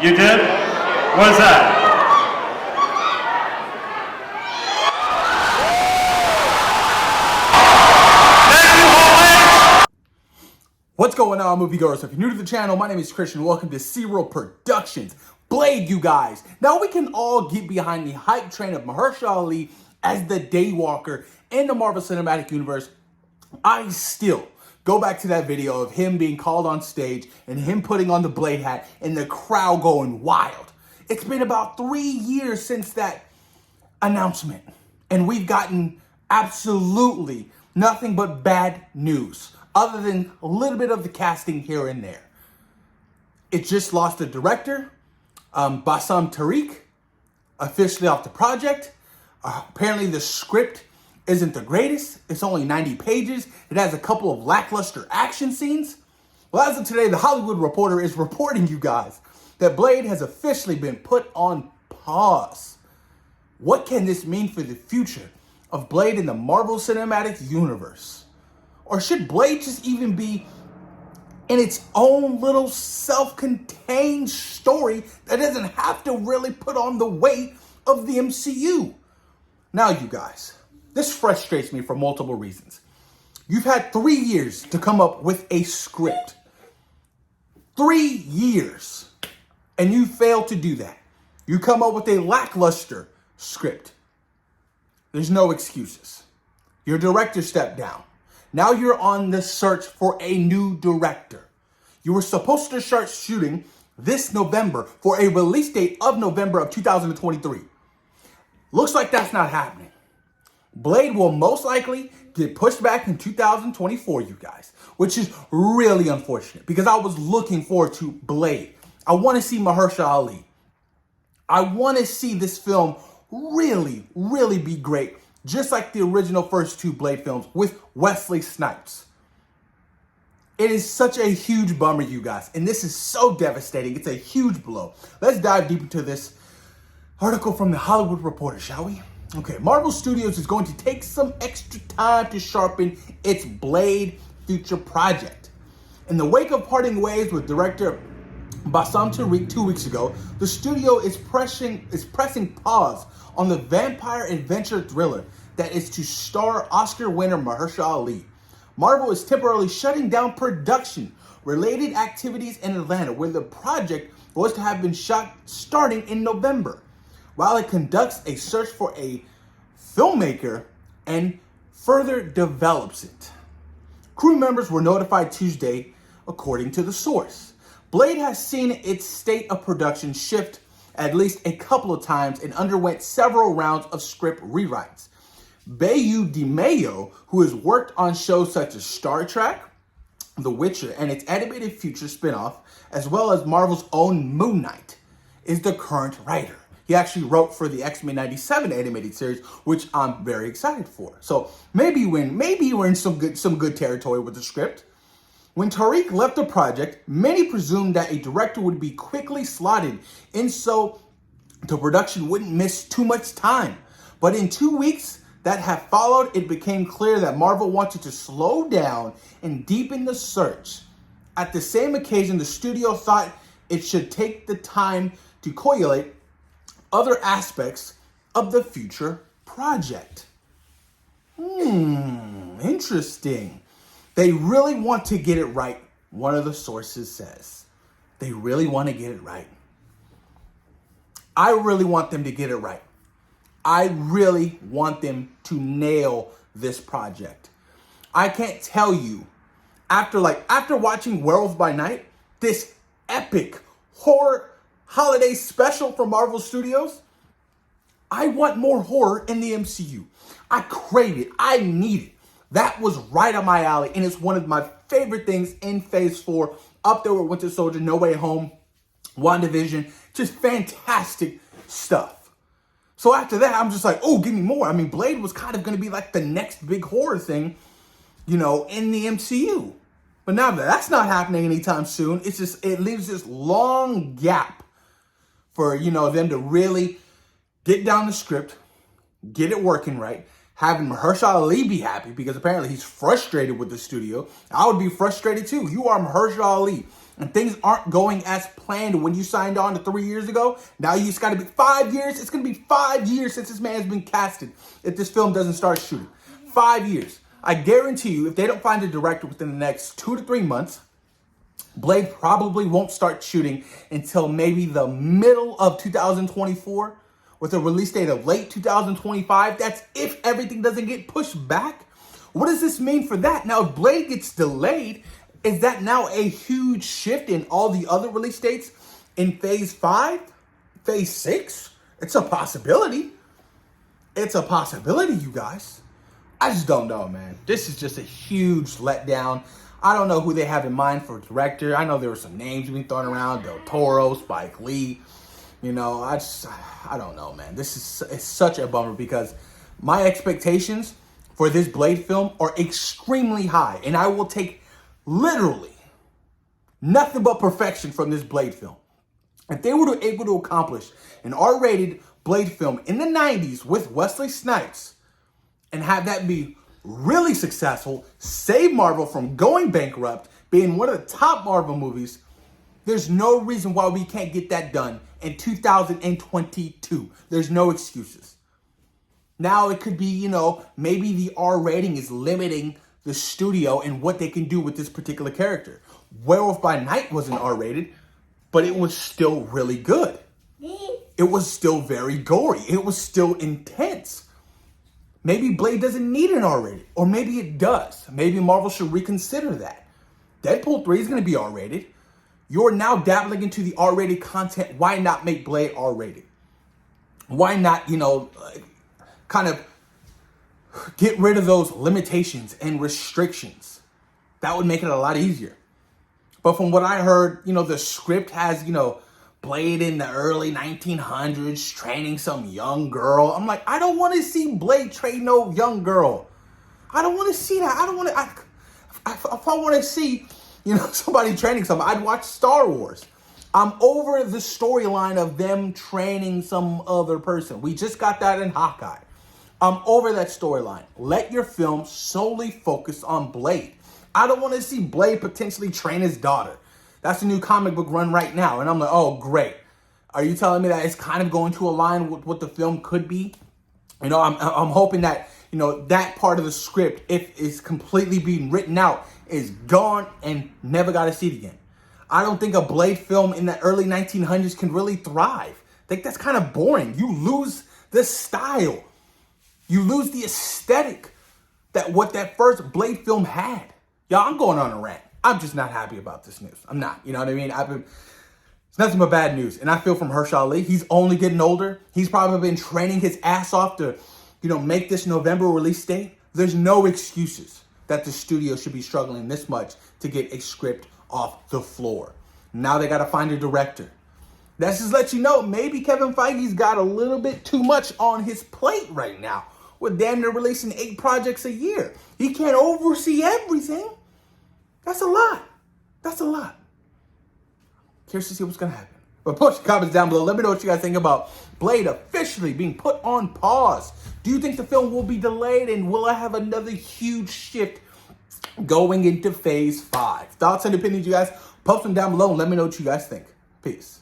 You did? What is that? What's going on, moviegoers? If you're new to the channel, my name is Christian. Welcome to Serial Productions. Blade, you guys. Now we can all get behind the hype train of Mahershala Ali as the Daywalker in the Marvel Cinematic Universe. I still go back to that video of him being called on stage and him putting on the Blade hat and the crowd going wild. It's been about 3 years since that announcement, and we've gotten absolutely nothing but bad news, other than a little bit of the casting here and there. It just lost a director, Bassam Tariq, officially off the project. Apparently the script isn't the greatest. It's only 90 pages. It has a couple of lackluster action scenes. Well, as of today, The Hollywood Reporter is reporting, you guys, that Blade has officially been put on pause. What can this mean for the future of Blade in the Marvel Cinematic Universe? Or should Blade just even be in its own little self-contained story that doesn't have to really put on the weight of the MCU? Now, you guys, this frustrates me for multiple reasons. You've had 3 years to come up with a script. 3 years. And you failed to do that. You come up with a lackluster script. There's no excuses. Your director stepped down. Now you're on the search for a new director. You were supposed to start shooting this November for a release date of November of 2023. Looks like that's not happening. Blade will most likely get pushed back in 2024, you guys, which is really unfortunate because I was looking forward to Blade. I want to see Mahershala Ali. I want to see this film really, really be great, just like the original first 2 Blade films with Wesley Snipes. It is such a huge bummer, you guys, and this is so devastating. It's a huge blow. Let's dive deep into this article from The Hollywood Reporter, shall we? Okay, Marvel Studios is going to take some extra time to sharpen its Blade future project. In the wake of parting ways with director Bassam Tariq 2 weeks ago, the studio is pressing pause on the vampire adventure thriller that is to star Oscar winner Mahershala Ali. Marvel is temporarily shutting down production-related activities in Atlanta, where the project was to have been shot starting in November, while it conducts a search for a filmmaker and further develops it. Crew members were notified Tuesday, according to the source. Blade has seen its state of production shift at least a couple of times and underwent several rounds of script rewrites. Bayou DeMayo, who has worked on shows such as Star Trek, The Witcher, and its animated future spinoff, as well as Marvel's own Moon Knight, is the current writer. He actually wrote for the X-Men 97 animated series, which I'm very excited for. So maybe we're in some good territory with the script. When Tariq left the project, many presumed that a director would be quickly slotted in so the production wouldn't miss too much time. But in 2 weeks that have followed, it became clear that Marvel wanted to slow down and deepen the search. At the same occasion, the studio thought it should take the time to collate other aspects of the future project. Interesting. They really want to get it right, one of the sources says. They really want to get it right. I really want them to get it right. I really want them to nail this project. I can't tell you, after watching Werewolf by Night, this epic horror holiday special from Marvel Studios, I want more horror in the MCU. I crave it. I need it. That was right up my alley, and it's one of my favorite things in Phase 4, up there with Winter Soldier, No Way Home, WandaVision, just fantastic stuff. So after that, I'm just like, oh, give me more. I mean, Blade was kind of going to be like the next big horror thing, in the MCU. But now that that's not happening anytime soon, it leaves this long gap for, them to really get down the script, get it working right, having Mahershala Ali be happy because apparently he's frustrated with the studio. I would be frustrated too. You are Mahershala Ali. and things aren't going as planned when you signed on to 3 years ago, now you just got to be 5 years. It's going to be 5 years since this man has been casted if this film doesn't start shooting. 5 years. I guarantee you, if they don't find a director within the next 2 to 3 months, Blade probably won't start shooting until maybe the middle of 2024 with a release date of late 2025. That's if everything doesn't get pushed back. What does this mean for that? Now, if Blade gets delayed, is that now a huge shift in all the other release dates in phase 5, phase 6? It's a possibility. It's a possibility, you guys. I just don't know, man. This is just a huge letdown. I don't know who they have in mind for director. I know there were some names being thrown around, Del Toro, Spike Lee. You know, I don't know, man. It's such a bummer because my expectations for this Blade film are extremely high. And I will take literally nothing but perfection from this Blade film. If they were able to accomplish an R-rated Blade film in the 90s with Wesley Snipes and have that be really successful, save Marvel from going bankrupt, being one of the top Marvel movies, there's no reason why we can't get that done in 2022. There's no excuses. Now it could be, you know, maybe the R rating is limiting the studio and what they can do with this particular character. Werewolf by Night wasn't R-rated, but it was still really good. It was still very gory. It was still intense. Maybe Blade doesn't need an R-rated, or maybe it does. Maybe Marvel should reconsider that. Deadpool 3 is going to be R-rated. You're now dabbling into the R-rated content. Why not make Blade R-rated? Why not, you know, kind of get rid of those limitations and restrictions? That would make it a lot easier. But from what I heard, you know, the script has, you know, Blade in the early 1900s training some young girl. I'm like, I don't want to see Blade train no young girl. I don't want to see that. I don't want to. If I want to see, you know, somebody training something, I'd watch Star Wars. I'm over the storyline of them training some other person. We just got that in Hawkeye. I'm over that storyline. Let your film solely focus on Blade. I don't want to see Blade potentially train his daughter. That's a new comic book run right now. And I'm like, oh, great. Are you telling me that it's kind of going to align with what the film could be? You know, I'm hoping that, you know, that part of the script, if it's completely being written out, is gone and never got to see it again. I don't think a Blade film in the early 1900s can really thrive. I think that's kind of boring. You lose the style. You lose the aesthetic that what that first Blade film had. Y'all, I'm going on a rant. I'm just not happy about this news. I'm not. You know what I mean? It's nothing but bad news. And I feel from Mahershala Ali, he's only getting older. He's probably been training his ass off to, you know, make this November release date. There's no excuses that the studio should be struggling this much to get a script off the floor. Now they got to find a director. That just lets you know maybe Kevin Feige's got a little bit too much on his plate right now. With damn near releasing 8 projects a year. He can't oversee everything. That's a lot. That's a lot. Curious to see what's going to happen. But post your comments down below. Let me know what you guys think about Blade officially being put on pause. Do you think the film will be delayed? And will I have another huge shift going into phase 5? Thoughts and opinions, you guys? Post them down below and let me know what you guys think. Peace.